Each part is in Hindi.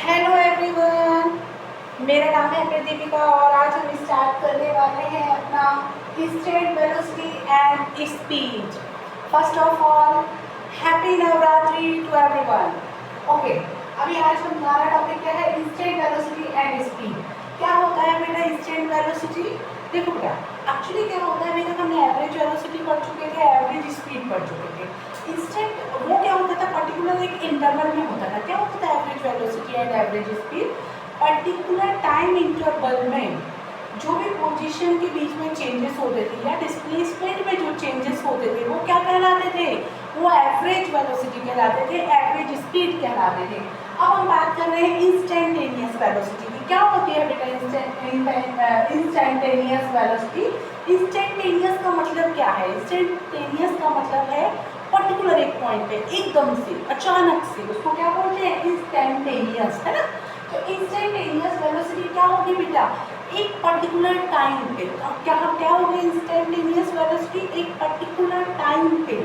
हेलो एवरीवन, मेरा नाम है प्रदीपिका और आज हम स्टार्ट करने वाले हैं अपना instant velocity and speed. First of all happy Navratri to everyone. Okay, अभी आज हमारा टॉपिक क्या है? Instant velocity and speed. क्या होता है बेटा इंस्टेंट वेलोसिटी? देखो बेटा, एक्चुअली क्या होता है बेटा, हमने एवरेज वेलोसिटी पढ़ चुके थे, एवरेज स्पीड पढ़ चुके थे। इंस्टेंट वो क्या होता था, पर्टिकुलर एक इंटरवल में होता था। क्या होता था average velocity and average speed? Particular time interval में जो भी पोजीशन के बीच में चेंजेस होते थे या डिस्प्लेसमेंट में जो चेंजेस होते थे वो क्या कहलाते थे? वो एवरेज वेलोसिटी कहलाते थे, एवरेज स्पीड कहलाते थे। अब हम बात कर रहे हैं इंस्टेंटेनियस वेलोसिटी की। क्या होती है बेटा इंस्टेंटेनियस वेलोसिटी? इंस्टेंटेनियस का मतलब क्या है? इंस्टेंटेनियस का मतलब है पर्टिकुलर एक पॉइंट पे एकदम से अचानक से, उसको क्या बोलते हैं? इंस्टेंटेनियस, है ना। तो इंस्टेंटेनियस वेलोसिटी क्या होगी बेटा? एक पर्टिकुलर टाइम पे। क्या होगी इंस्टेंटेनियस वेलोसिटी? एक पर्टिकुलर टाइम पे,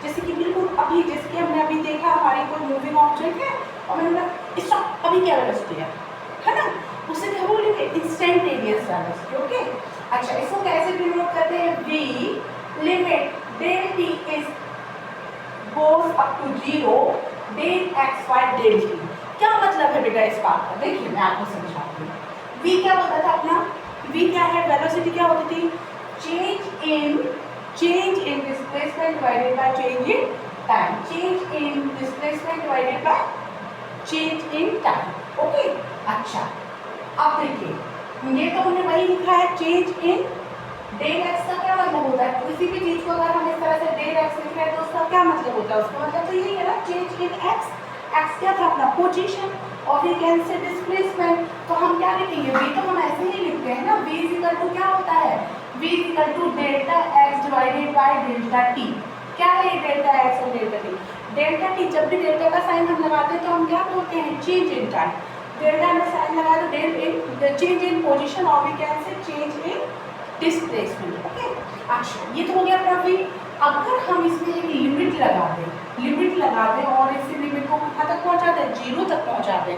जैसे कि बिल्कुल अभी, जैसे कि हमने अभी देखा हमारी कोई मूविंग ऑब्जेक्ट है और मैंने बोला स्टॉप, अभी क्या वेलोसिटी है ना, उसे क्या बोलेंगे? Instantaneous velocity. ओके, अच्छा इसको कैसे डिनोट करते हैं? v limit del t is goes up to 0 del x y del t। क्या मतलब है बेटा इस बात का? देखिए मैं आपको समझाती हूँ। v क्या होता था अपना? v क्या है? वेलोसिटी क्या होती थी? Change in displacement divided by change in time. Change in displacement divided by change in time. Okay, अच्छा अब देखिए ये तो हमने वही लिखा है, चेंज इन डेल एक्स का क्या मतलब होता है? किसी भी चीज को अगर हम इस तरह से डेल एक्स लिख रहे हैं तो उसका क्या मतलब होता है? उसका मतलब तो यही है ना, चेंज इन एक्स। एक्स क्या था? अपना पोजीशन, और ये कैन से डिस्प्लेसमेंट। तो हम क्या लिखेंगे? v तो हम ऐसे ही लिखते हैं ना, v इक्वल टू क्या होता है? v equal to delta x divided by delta t. क्या है डेल्टा एक्स और डेल्टा टी? डेल्टा टी, जब भी डेल्टा का साइन हम लगाते हैं तो हम क्या बोलते हैं? Change in time. डेल्टा में साइन लगा तो del in change in position, और we can say change in displacement. Okay, अच्छा ये तो हो गया अपना v। अगर हम इसमें एक लिमिट लगा दें और इस लिमिट को कहाँ तक पहुँचा दें? 0 तक पहुँचा दें,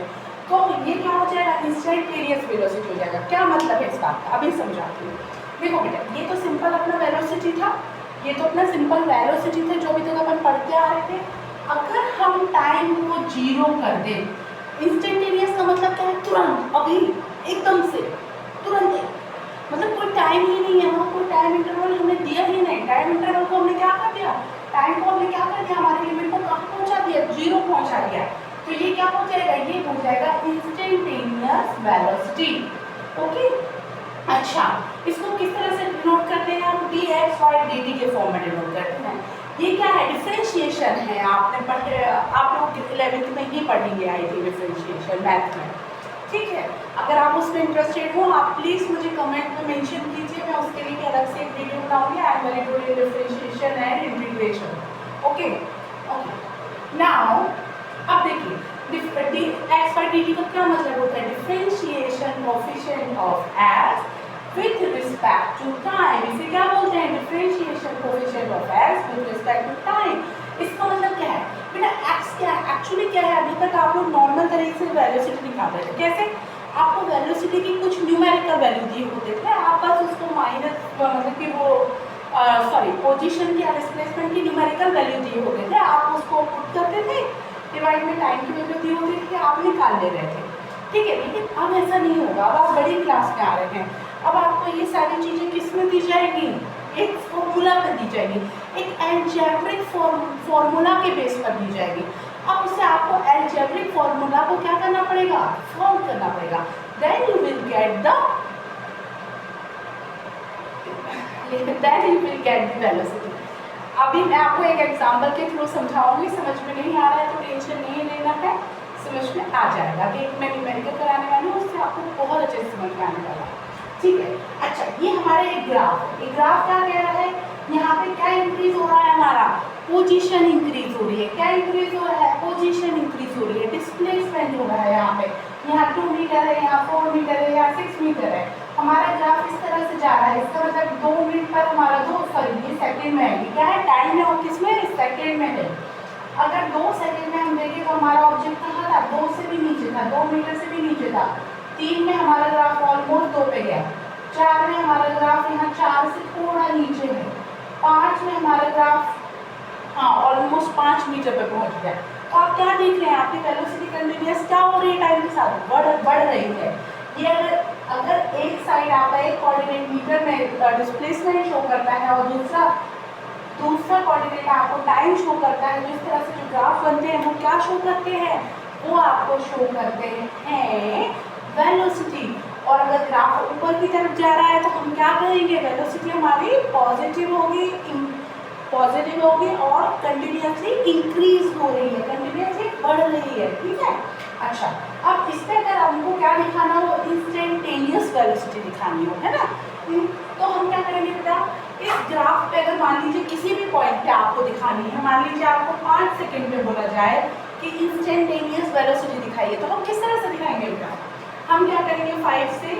तो ये क्या हो जाएगा? इंस्टेंटेनियस वेलोसिटी हो जाएगा। क्या मतलब है इस बात का? अभी समझाती हूँ। देखो बेटा, ये तो सिंपल अपना वेलोसिटी था, ये तो अपना सिंपल वेलोसिटी था जो अभी तक अपन पढ़ते आ रहे थे। अगर हम टाइम को 0 कर दें, इंस्टेंटेनियस का मतलब क्या है? तुरंत, अभी, एकदम से, तुरंत, मतलब कोई टाइम ही नहीं है, वहाँ कोई टाइम इंटरवल हमें दिया ही नहीं। टाइम इंटरवल को हमने क्या कर दिया? टाइम को हमने क्या कर दिया? हमारी लिमिट को कहाँ पहुँचा दिया? 0 पहुँचा दिया। तो ये क्या हो जाएगा? ये हो जाएगा इंस्टेंटेनियस वेलोसिटी। ओके, अच्छा इसको किस तरह से डिनोट करते हैं हम? dx y dt के फॉर्म में डिनोट करते हैं। ये क्या है? डिफरेंशिएशन है। आपने पढ़े, आप लोग 11th में ही पढ़ेंगे आई थी डिफरेंशिएशन मैथ में, ठीक है। अगर आप उसमें इंटरेस्टेड हो आप प्लीज़ मुझे कमेंट में मेंशन कीजिए, मैं उसके लिए अलग से एक वीडियो बनाऊंगी। I am very good in differentiation and integration. Okay okay, now अब देखिए एक्स बाई डी टी का क्या मतलब होता है? Differentiation coefficient of x with respect to time. इसे क्या बोलते हैं? Differentiation coefficient of x with respect to time. इसका मतलब क्या है बेटा? एक्स क्या है एक्चुअली क्या है? अभी तक आप लोग नॉर्मल तरीके से वेलोसिटी निकालते थे। कैसे? आपको वेलोसिटी की कुछ न्यूमेरिकल वैल्यू दिए होते थे, आप बस उसको माइनस, मतलब कि वो पोजीशन या डिस्प्लेसमेंट की न्यूमेरिकल वैल्यू दिए होते थे, आप उसको पुट करते थे, डिवाइड में टाइम की वैल्यू दी होती थी, आप निकाल ले रहे थे, ठीक है। लेकिन अब ऐसा नहीं होगा, अब आप बड़ी क्लास में आ रहे हैं। अब आपको ये सारी चीज़ें किस में दी जाएगी? एक फॉर्मूला पर दी जाएगी, एक एल्जेब्रिक फॉर्मूला के बेस पर दी जाएगी। अब उसे आपको एल्जेब्रिक फॉर्मूला को क्या करना पड़ेगा? सॉल्व करना पड़ेगा। Then you will get the velocity. अभी मैं आपको एक एग्जांपल के थ्रू समझाऊंगी, समझ में नहीं आ रहा है तो टेंशन नहीं लेना है, समझ में आ जाएगा। कि एक मैं न्यूमेरिकल कराने वाली हूँ, उससे आपको बहुत अच्छे से समझ में आने वाला है, ठीक है। अच्छा ये हमारे एक ग्राफ क्या कह रहा है? यहाँ पे क्या इंक्रीज हो रहा है? हमारा पोजीशन इंक्रीज हो रही है। क्या इंक्रीज हो रहा है? पोजीशन इंक्रीज हो रही है, डिस्प्लेसमेंट हो रहा है। यहाँ 2 मीटर है, यहाँ 4 मीटर है, यहाँ 6 मीटर है। हमारा ग्राफ इस तरह से जा रहा है, इसका मतलब 2 मिनट पर हमारा ये सेकेंड में है। क्या है? टाइम है और किसमें? सेकेंड में है। अगर 2 सेकेंड में हम देखें तो हमारा ऑब्जेक्ट था, 2 मीटर से भी नीचे था। 3 में हमारा ग्राफ ऑलमोस्ट 2 पे गया। 4 में हमारा ग्राफ यहाँ 4 से थोड़ा नीचे है। 5 में हमारा ग्राफ हाँ ऑलमोस्ट 5 मीटर पे पहुंच गया। तो आप क्या देख रहे हैं, आपकी वेलोसिटी कंटिन्यूअस क्या हो रही है, टाइम के साथ बढ़ रही है। ये अगर एक साइड आपका एक कोऑर्डिनेट मीटर में डिस्प्लेसमेंट शो करता है और दूसरा कोऑर्डिनेट आपको टाइम शो करता है, जिस तरह से जो ग्राफ बनते हैं वो क्या शो करते हैं, वो आपको शो करते हैं वेलोसिटी। और अगर ग्राफ ऊपर की तरफ जा रहा है तो हम क्या कहेंगे, वेलोसिटी हमारी पॉजिटिव होगी और कंटिन्यूअसली इंक्रीज हो रही है, कंटिन्यूअसली बढ़ रही है। ठीक है। अच्छा, अब इस पे अगर हमको क्या दिखाना हो, इंस्टेंटेनियस वेलोसिटी दिखानी हो, है ना, तो हम क्या करेंगे बेटा, इस ग्राफ पे अगर मान लीजिए किसी भी पॉइंट पे आपको दिखानी है, मान लीजिए आपको 5 सेकंड में बोला जाए कि इंस्टेंटेनियस वेलोसिटी दिखाइए, तो हम किस तरह से दिखाएंगे बेटा, हम क्या करेंगे, 5 से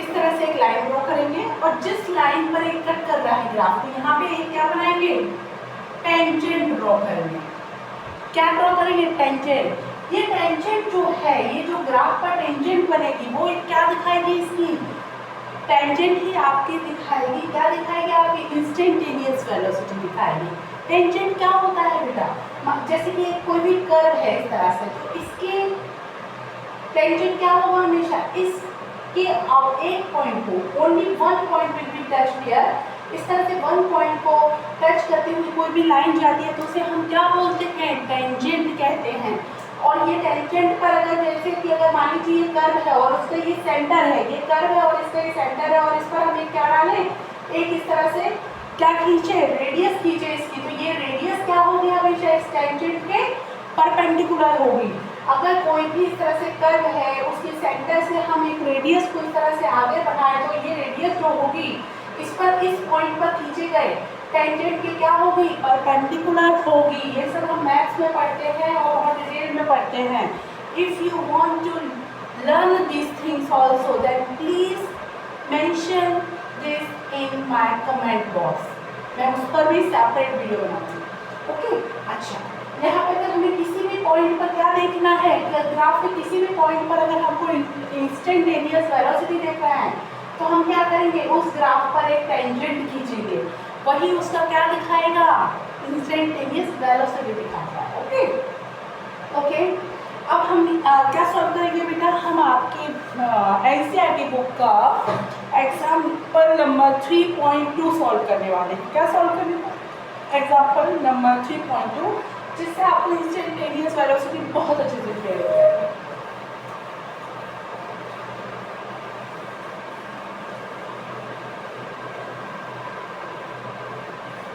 इस तरह से एक लाइन ड्रॉ करेंगे और जिस लाइन पर एक कट कर रहा है ग्राफ को, यहाँ पे एक क्या बनाएंगे, टेंजेंट ड्रॉ करेंगे। क्या ड्रॉ करेंगे, टेंजेंट। ये टेंजेंट जो है, ये जो ग्राफ पर टेंजेंट बनेगी वो क्या दिखाएगी, इसकी टेंजेंट ही आपकी दिखाएगी, क्या दिखाएगी, आपकी इंस्टेंटेनियस वेलोसिटी दिखाएगी। टेंजेंट क्या होता है बेटा, जैसे कि कोई भी कर्व है इस तरह से, तो इसके टेंजेंट क्या होगा, हमेशा इसके एक पॉइंट को, only one point will be touch here, इस तरह से वन पॉइंट को टच करते हुए कोई भी लाइन जाती है तो उसे हम क्या बोलते हैं, टेंजेंट कहते हैं। और ये टेंजेंट पर अगर जैसे कि अगर मान लीजिए ये कर्व है और उसका ये सेंटर है, ये कर्व है और इसका ये सेंटर है, और इस पर हम एक क्या डालें, एक इस तरह से क्या खींचे, रेडियस खींचे इसकी, तो ये रेडियस क्या होगी, हमेशा इस टेंजेंट के परपेंडिकुलर होगी। अगर कोई भी इस तरह से कर्व है, उसके सेंटर से हम एक रेडियस को इस तरह से आगे बढ़ाएं, तो ये रेडियस जो होगी इस पर, इस पॉइंट पर खींचे गए टेंजेंट की क्या होगी, परपेंडिकुलर होगी। ये सब हम मैथ्स में पढ़ते हैं और बहुत डिटेल में पढ़ते हैं। If you want to learn these things also, then please mention this in my comment box, मैं उस पर भी सेपरेट वीडियो बनाऊंगी। ओके। अच्छा, यहाँ पे अगर हमें किसी भी पॉइंट पर क्या देखना है, ग्राफ के किसी भी पॉइंट पर अगर हमको इंस्टेंटेनियस वेलोसिटी देखना है, तो हम क्या करेंगे, उस ग्राफ पर एक टेंजेंट खींचेंगे, वही उसका क्या दिखाएगा, इंस्टेंटेनियस वेलोसिटी दिखाएगा। Okay okay. अब हम क्या सॉल्व करेंगे बेटा, हम आपके एनसीईआरटी बुक का एग्जाम्पल नंबर 3.2 सॉल्व करने वाले हैं। क्या सॉल्व करने वाले, एग्जाम्पल नंबर 3.2, जिससे आपको इंस्टेंटेनियस वेलोसिटी बहुत अच्छे से क्लियर हो जाएगा।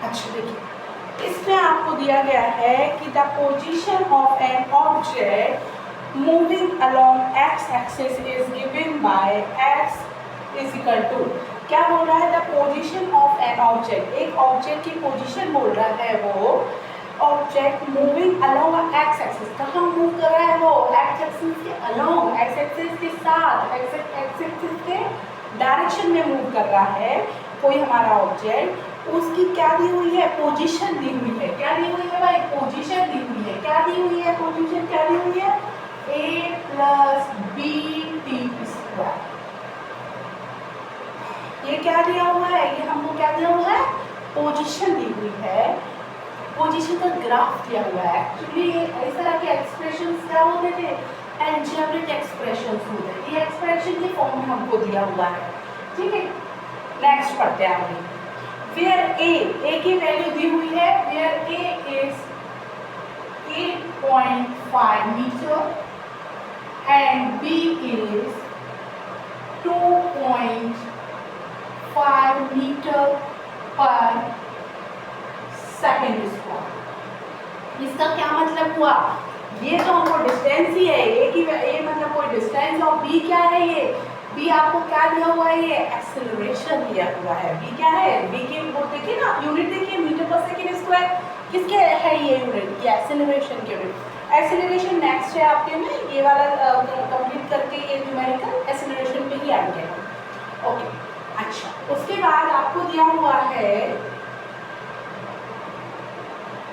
अच्छा देखिए, इसमें आपको दिया गया है कि the position of an object moving along x axis is given by x is equal to, क्या बोल रहा है, the position of an object, एक ऑब्जेक्ट की पोजीशन बोल रहा है, वो object moving along x axis, कहाँ मूव कर रहा है वो, एक्स एक्सिस के अलोंग, एक्स एक्सिस के साथ, एक्स एक्सिस के डायरेक्शन में मूव कर रहा है कोई हमारा ऑब्जेक्ट, उसकी क्या दी हुई है, पोजीशन दी हुई है। क्या दी हुई है भाई, पोजीशन दी हुई है। क्या दी हुई है, पोजीशन क्या दी हुई है, a + b/t²। ये क्या दिया हुआ है, ये हमको क्या दिया हुआ है, पोजीशन दी हुई है, पोजीशन का ग्राफ दिया हुआ है। एक्चुअली इस तरह के एक्सप्रेशंस क्या होते थे, अलजेब्रिक एक्सप्रेशंस होते हैं, ये एक्सप्रेशन के फॉर्म में हमको दिया हुआ है। ठीक है, नेक्स्ट पढ़ते हैं आगे। Where a की वैल्यू दी हुई है, where a is 8.5 meter and b is 2.5 meter per second square. इसका क्या मतलब हुआ, ये तो हमको डिस्टेंस ही है, a की a मतलब कोई डिस्टेंस, और b क्या है, ये b आपको क्या दिया हुआ है, ये एक्सेलरेशन दिया हुआ है। b क्या है, b की वो देखिए ना, यूनिट देखिए, मीटर पर सेकेंड स्क्वायर, किसके है ये यूनिट, ये एक्सेलरेशन के यूनिट। एक्सेलरेशन नेक्स्ट है आपके में, ये वाला कंप्लीट करके ये न्यूमेरिकल एक्सेलरेशन पे ही आएंगे। ओके। अच्छा, उसके बाद आपको दिया हुआ है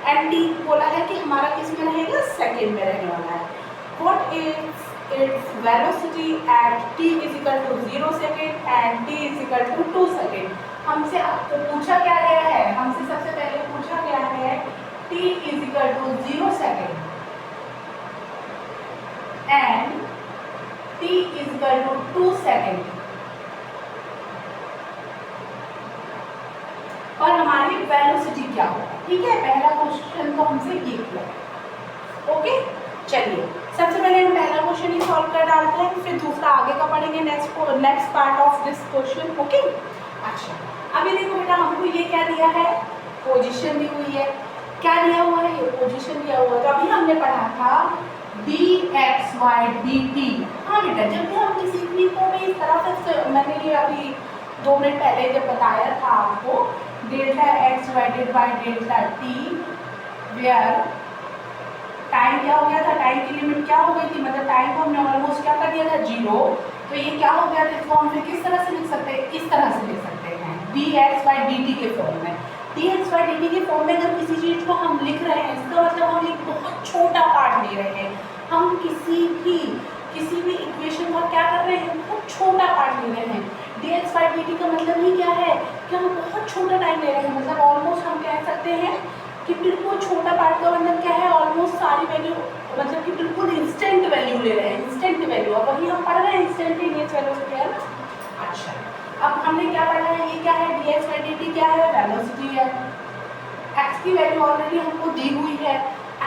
एंड टी बोला है कि हमारा किस में रहेगा, सेकेंड में रहने वाला है। What is its velocity at t is equal to 0 second and t is equal to 2 second. हमसे आपको पूछा क्या गया है, हमसे सबसे पहले पूछा गया है t is equal to 0 second and t is equal to 2 second, और हमारी वेलोसिटी क्या होगा। ठीक है, पहला क्वेश्चन तो हमसे ये किया है। ओके, चलिए सबसे पहले हम पहला क्वेश्चन ही सॉल्व कर डालते हैं, फिर दूसरा आगे का पढ़ेंगे next part of this question. Okay, अच्छा अभी देखो बेटा, हमको ये क्या दिया है, पोजीशन दी हुई है। क्या दिया हुआ है, ये पोजीशन दिया हुआ है। तो अभी हमने पढ़ा था dx/y dt। हाँ बेटा, जब भी हम किसी भी को भी इस तरह से, मैंने ये अभी 2 मिनट पहले जब बताया था आपको, delta x divided by delta t, where time क्या हो गया था, टाइम की लिमिट क्या हो गई थी, मतलब टाइम को हमने ऑलमोस्ट क्या कर दिया था, 0। तो ये क्या हो गया था, इसको हम फिर किस तरह से लिख सकते हैं, इस तरह से लिख सकते हैं dx/dt के फॉर्म में। dx/dt के फॉर्म में अगर किसी चीज़ को हम लिख रहे हैं, इसका मतलब हम एक बहुत छोटा पार्ट ले रहे हैं। हम किसी भी इक्वेशन का क्या कर रहे हैं, बहुत छोटा पार्ट ले रहे हैं। dx/dt का मतलब ही क्या है कि हम बहुत छोटा टाइम ले रहे हैं, मतलब ऑलमोस्ट हम कह सकते हैं कि बिल्कुल छोटा पार्ट का मतलब क्या है, ऑलमोस्ट सारी वैल्यू, मतलब कि बिल्कुल इंस्टेंट वैल्यू ले रहे हैं, इंस्टेंट वैल्यू। अब वही हम पढ़ रहे हैं इंस्टेंटेनियस वेलोसिटी, है ना। अच्छा, अब हमने क्या पढ़ा है, ये क्या है, dx/dt क्या है, वेलोसिटी है। x की वैल्यू ऑलरेडी हमको दी हुई है,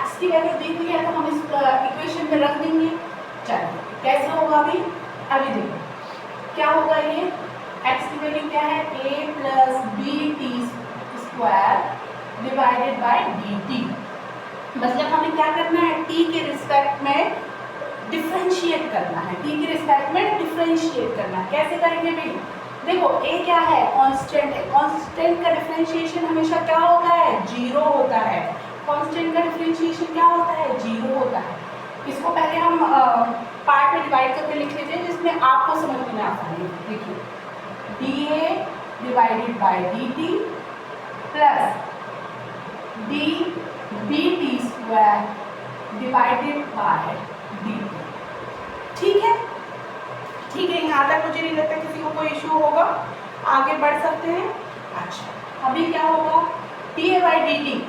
x की वैल्यू दी हुई है, तो हम इस इक्वेशन में रख देंगे। चलिए कैसे होगा, अभी देखो क्या होगा, ये x की वैल्यू क्या है, a + b t² divided by dt। मतलब हमें क्या करना है, t के रिस्पेक्ट में डिफरेंशिएट करना है, t के रिस्पेक्ट में डिफरेंशिएट करना है। कैसे करेंगे भाई, देखो a क्या है, कांस्टेंट है। कांस्टेंट का डिफरेंशिएशन हमेशा क्या होता है, 0 होता है। कांस्टेंट का डिफरेंशिएशन क्या होता है, 0 होता है। इसको पहले हम पार्ट में डिवाइड करके लिख लेते हैं, जिसमें आपको समझ में आसानी है। देखिए dA divided by dt plus dt² divided by dt। ठीक है, ठीक है, यहाँ तक मुझे नहीं लगता किसी को कोई इशू होगा, आगे बढ़ सकते हैं। अच्छा, अभी क्या होगा, dA/dt,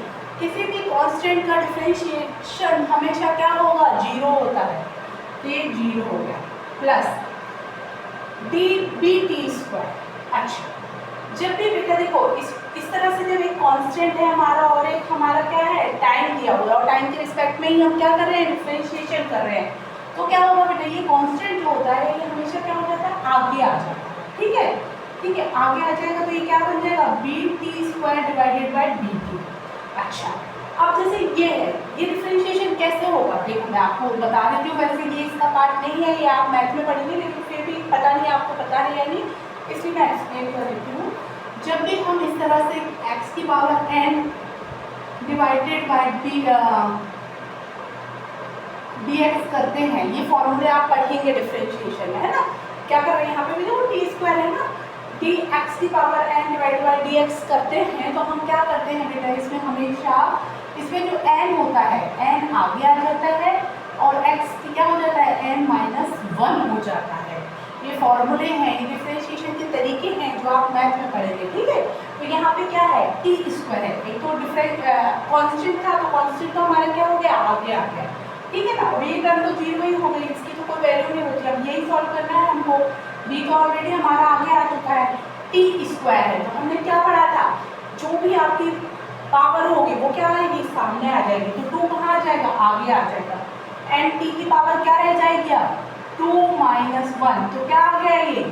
किसी भी कांस्टेंट का डिफरेंशिएशन हमेशा क्या होगा, 0 होता है, तो ये 0 हो गया, प्लस dBt²। अच्छा, जब भी बेटा देखो इस तरह से, जब एक कांस्टेंट है हमारा और एक हमारा क्या है, टाइम दिया हुआ है, और टाइम के रिस्पेक्ट में ही हम क्या कर रहे हैं, डिफरेंशिएशन कर रहे हैं, तो क्या होगा बेटा, ये कांस्टेंट जो होता है ये हमेशा क्या हो जाता है, आगे आ जाता है। ठीक है, ठीक है, आगे आ जाएगा, तो ये क्या बन जाएगा, bt² डिवाइडेड बाय dt। अच्छा, अब जैसे ये है, ये डिफरेंशिएशन कैसे होगा, देखो मैं आपको बता देती हूँ। वैसे ये इसका पार्ट नहीं है, ये आप मैथ में पढ़ेंगे, लेकिन फिर भी पता नहीं आपको पता है या नहीं, इसलिए मैं एक्सप्लेन कर देती हूँ। जब भी हम इस तरह से x की power n divided by dx करते हैं, ये फॉर्मूले आप पढ़ेंगे डिफरेंशिएशन में, है ना। क्या कर रहे हैं यहाँ पे भी, देखो t² है ना, dx की power n divided by dx करते हैं, तो हम क्या करते हैं बेटा, इसमें हमेशा, इसमें जो n होता है, n आगे आ जाता है, और x क्या हो जाता है, n-1 हो जाता है। ये फॉर्मूले हैं, ये डिफरेंशिएशन के तरीके हैं जो आप मैथ में पढ़ेंगे। ठीक है, तो यहाँ पे क्या है, t² है, एक तो डिफरेंट कांस्टेंट था, तो कांस्टेंट तो हमारा क्या हो गया, आगे आ गया। ठीक है ना, और ये टर्म तो 0 ही हो गई, इसकी तो कोई वैल्यू नहीं होती। अब यही सॉल्व करना है हमको, b तो ऑलरेडी हमारा आगे आ चुका है, t² है, तो हमने क्या पढ़ा था, जो भी आपकी पावर होगी वो क्या आएगी, सामने आ जाएगी, तो 2 कहाँ आ जाएगा, आगे आ जाएगा, एंड t की पावर क्या रह जाएगी, 2 - 1, तो क्या आ गया ये,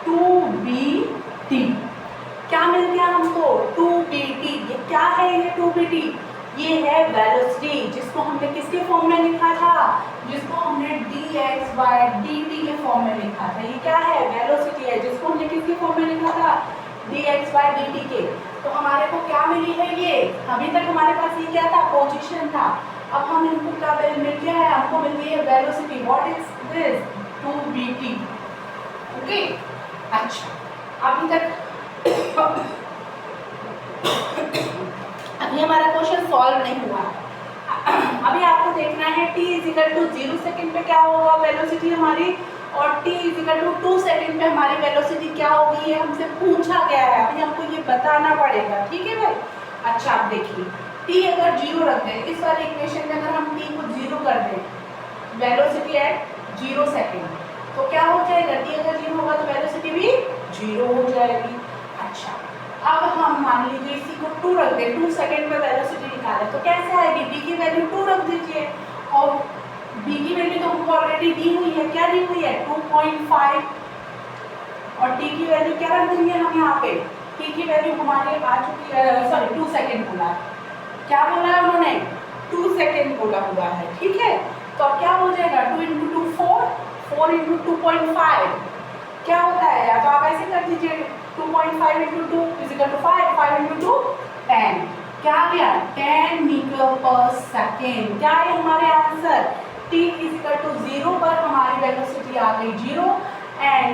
2bt। क्या मिल गया हमको, 2bt। ये क्या है, ये 2bt, ये है वेलोसिटी, जिसको हमने किसके फॉर्म में लिखा था, जिसको हमने dx/dt के फॉर्म में लिखा था। ये क्या है, वेलोसिटी है, जिसको हमने किसके फॉर्म में लिखा था, dx/dt के। तो हमारे को क्या मिली है, ये अभी तक हमारे पास ये क्या था, पोजीशन था। अब हम इनको क्या मिल गया है, हमको मिल गई है velocity. What is this, 2bt। Okay, अच्छा अभी तक अभी हमारा क्वेश्चन सॉल्व नहीं हुआ है। अभी आपको देखना है t इजिकल टू 0 सेकेंड पे क्या होगा वेलोसिटी हमारी, और t इजिकल टू 2 सेकेंड पे हमारी वेलोसिटी क्या होगी, ये हमसे पूछा गया है। अभी हमको ये बताना पड़ेगा, ठीक है भाई। अच्छा आप देखिए, t अगर 0 रख दें, इस वाले इक्वेशन में अगर हम t को 0 कर दें, वेलोसिटी एट 0 सेकेंड, तो क्या हो जाएगा, t अगर 0 होगा तो वेलोसिटी भी 0 हो जाएगी। अच्छा अब हम मान लीजिए इसी को 2 रख दें, 2 सेकेंड में वेलोसिटी निकालें तो कैसे आएगी, b की वैल्यू 2 रख दीजिए, और b की वैल्यू तो हमको ऑलरेडी दी हुई है, क्या दी हुई है 2.5, और t की वैल्यू क्या रख देंगे हम यहाँ पे, t की वैल्यू हमारे आ चुकी है, सॉरी 2 सेकेंड बोला है, क्या बोला है उन्होंने 2 सेकेंड बोला हुआ है, ठीक है। तो अब क्या हो जाएगा 2 × 2 4, 4 × 2.5 क्या होता है, या तो आप ऐसे कर दीजिए 2.5 × 2 इजिकल टू 5, 5 × 2 10, क्या आ गया 10 मीटर पर सेकेंड। क्या है हमारे आंसर, t इजिकल टू 0 पर हमारी वेलोसिटी आ गई 0 एंड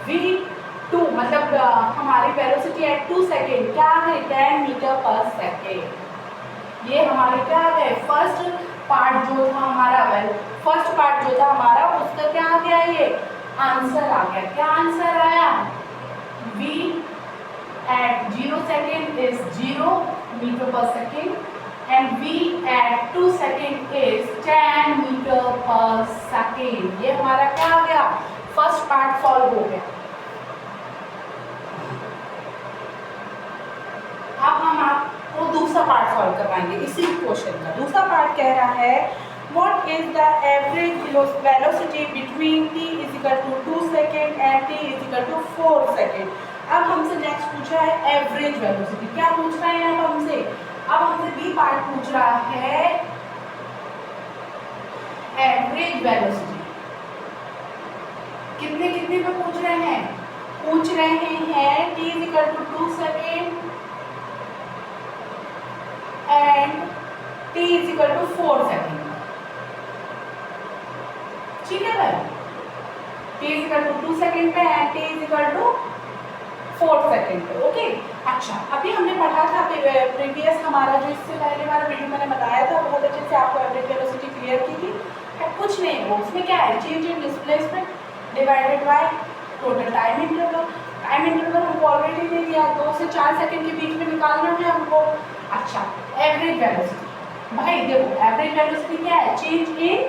v2 मतलब हमारी वेलोसिटी एट 2 सेकेंड क्या आ गई 10 मीटर पर सेकेंड। ये हमारे क्या आ गए फर्स्ट पार्ट जो था हमारा, फर्स्ट पार्ट जो था हमारा उसका क्या आ गया, ये आंसर आ गया। क्या आंसर आया, v at 0 second is 0 meter per second and v at 2 second is 10 meter per second। ये हमारा क्या आ गया, फर्स्ट पार्ट सॉल्व हो गया। अब हम आपको दूसरा पार्ट सॉल्व करवाएंगे इसी क्वेश्चन का। दूसरा पार्ट कह रहा है what is the average velocity between t is equal to 2 second and t is equal to 4 second। अब हमसे नेक्स्ट पूछा है एवरेज वेलोसिटी। क्या पूछ रहा है अब हमसे, अब हमसे बी पार्ट पूछ रहा है एवरेज वेलोसिटी। कितने कितने पे पूछ रहे हैं, पूछ रहे हैं t is equal to 2 second and t is equal to 4 second। ठीक है भाई, t is equal to 2 second पे and t is equal to 4 second पे, ओके। अच्छा अभी हमने पढ़ा था प्रीवियस हमारा जो इससे पहले वाला वीडियो मैंने बताया था, बहुत अच्छे से आपको एवरेज वेलोसिटी क्लियर की थी। कुछ नहीं है वो, उसमें क्या है change in displacement divided by total time interval. Time interval हमको ऑलरेडी दे दिया, 2 से 4 सेकेंड के बीच में निकालना है हमको। अच्छा एवरेज वेलोसिटी, भाई देखो एवरेज वेलोसिटी क्या है, change in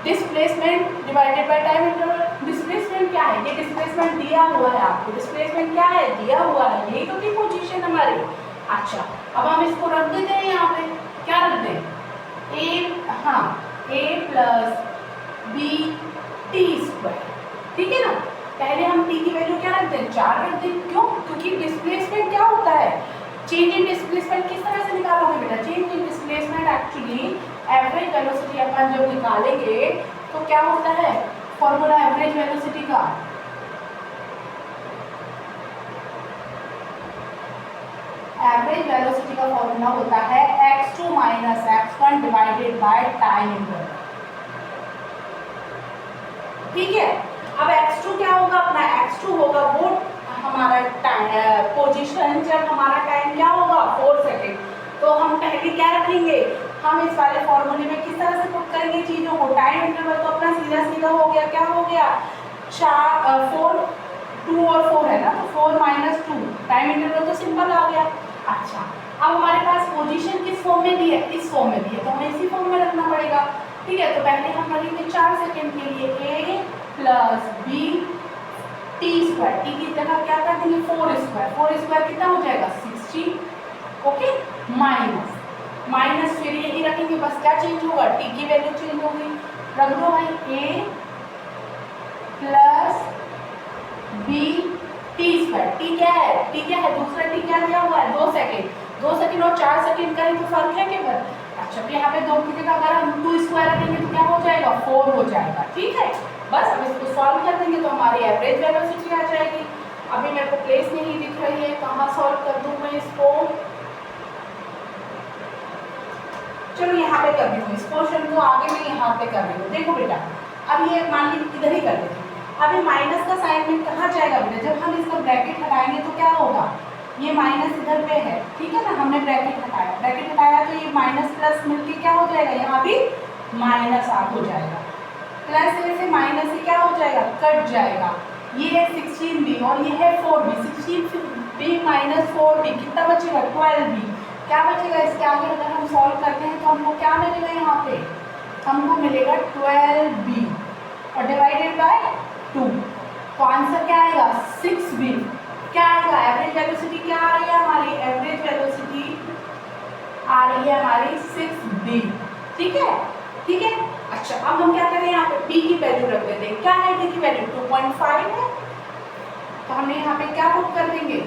displacement divided by time interval. Displacement क्या है, ये डिस्प्लेसमेंट दिया हुआ है आपको, डिस्प्लेसमेंट क्या है दिया हुआ है, यही तो थी पोजीशन हमारी। अच्छा अब हम इसको रख देते हैं यहाँ पे, क्या रख दें a plus b t square, ठीक है ना। पहले हम t की वैल्यू क्या रख दें 4 रख दें, क्यों, क्योंकि डिस्प्लेसमेंट क्या होता है, चेंज इन डिस्प्लेसमेंट किस तरह से निकालोगे बेटा, change in displacement actually average velocity अपन जब निकालेंगे तो क्या होता है फॉर्मूला एवरेज वेलोसिटी का, एवरेज वेलोसिटी का फॉर्मूला होता है x2 minus x1 divided by time interval, ठीक है। अब x2 क्या होगा अपना, x2 होगा वो हमारा टाइम पोजीशन जब हमारा टाइम क्या होगा 4 सेकेंड। तो हम पहले क्या रखेंगे, हम इस वाले फॉर्मूले में किस तरह से पुट करेंगे चीज़ों को, टाइम इंटरवल तो अपना सीधा सीधा हो गया, क्या हो गया 4 2 और 4 है ना, तो 4 माइनस 2 टाइम इंटरवल तो सिंपल आ गया। अच्छा अब हमारे पास पोजीशन किस फॉर्म में दी है, इस फॉर्म में दी है, तो हमें इसी फॉर्म में रखना पड़ेगा, ठीक है। तो पहले हम रखेंगे 4 सेकेंड के लिए a plus b t square, t की जगह क्या कर देंगे 4 स्क्वायर, 4 स्क्वायर कितना हो जाएगा 60, ओके, माइनस फिर यही रखेंगे, बस क्या चेंज होगा टी की वैल्यू चेंज होगी, रख दो भाई a plus b t square, t क्या है, टी क्या है, दूसरा टी क्या दिया हुआ है 2 सेकेंड, 2 सेकेंड और 4 सेकेंड का ही तो फर्क है केवल। अच्छा तो यहाँ पे 2 की जगह अगर हम 2 स्क्वायर रखेंगे तो क्या हो जाएगा 4 हो जाएगा, ठीक है। बस अब इसको सॉल्व कर देंगे तो हमारी एवरेज वेलोसिटी आ जाएगी। अभी मेरे को प्लेस नहीं दिख रही है, कहाँ सॉल्व कर दूँ मैं इसको, चलो यहाँ पे कर रही हूँ, इस क्वेश्चन को आगे मैं यहाँ पे कर रही हूँ। देखो बेटा अब ये मान लीजिए इधर ही कर देते हैं, अभी माइनस का साइन में कहाँ जाएगा बेटा, जब हम इसका ब्रैकेट हटाएंगे तो क्या होगा ये माइनस इधर पे है, ठीक है ना, हमने ब्रैकेट हटाया तो ये माइनस प्लस मिलके क्या हो जाएगा, यहाँ भी माइनस आ हो जाएगा, प्लस से माइनस से क्या हो जाएगा, कट जाएगा। ये है 16b और ये है 4b, 16b माइनस 4b कितना बचेगा, 12b। क्या बचेगा इसके आगे, अगर हम सॉल्व करते हैं तो हमको क्या मिलेगा, यहाँ पे हमको मिलेगा 12b और डिवाइडेड बाय 2, तो आंसर क्या आएगा 6b। क्या आएगा, एवरेज वेलोसिटी क्या आ रही है हमारी, एवरेज वेलोसिटी आ रही है हमारी 6b, ठीक है, ठीक है। अच्छा अब हम क्या करें, यहाँ पे b की वैल्यू रख देते हैं, क्या है b की वैल्यू 2.5 है, तो हमने यहाँ पे क्या पुट कर देंगे,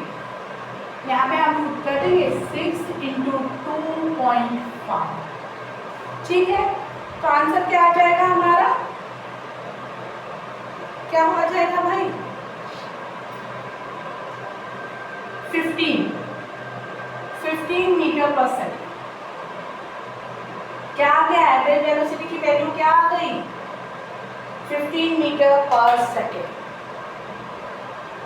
यहाँ पे हम पुट कर देंगे 6 इंटू 2.5, ठीक है। तो आंसर क्या आ जाएगा हमारा, क्या हो जाएगा भाई 15 मीटर पर सेकेंड। क्या आ गया, एवरेज वेलोसिटी की वैल्यू क्या आ गई 15 मीटर पर सेकेंड।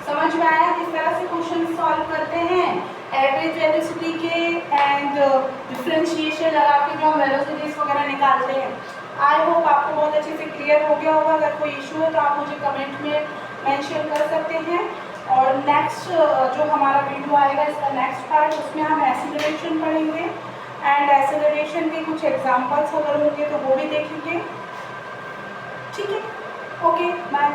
समझ में आया किस तरह से क्वेश्चन सॉल्व करते हैं, एवरेज वेलोसिटी के एंड डिफरेंशिएशन लगा के जो हम वेलोसिटीज वगैरह निकालते हैं। आई होप आपको बहुत अच्छे से क्लियर हो गया होगा। अगर कोई इशू है तो आप मुझे कमेंट में मेंशन कर सकते हैं। और नेक्स्ट जो हमारा वीडियो आएगा इसका नेक्स्ट पार्ट, उसमें हम एक्सीलरेशन पढ़ेंगे एंड एक्सीलरेशन के कुछ एग्जांपल्स अगर होंगे तो वो भी देखेंगे, ठीक है। Okay bye.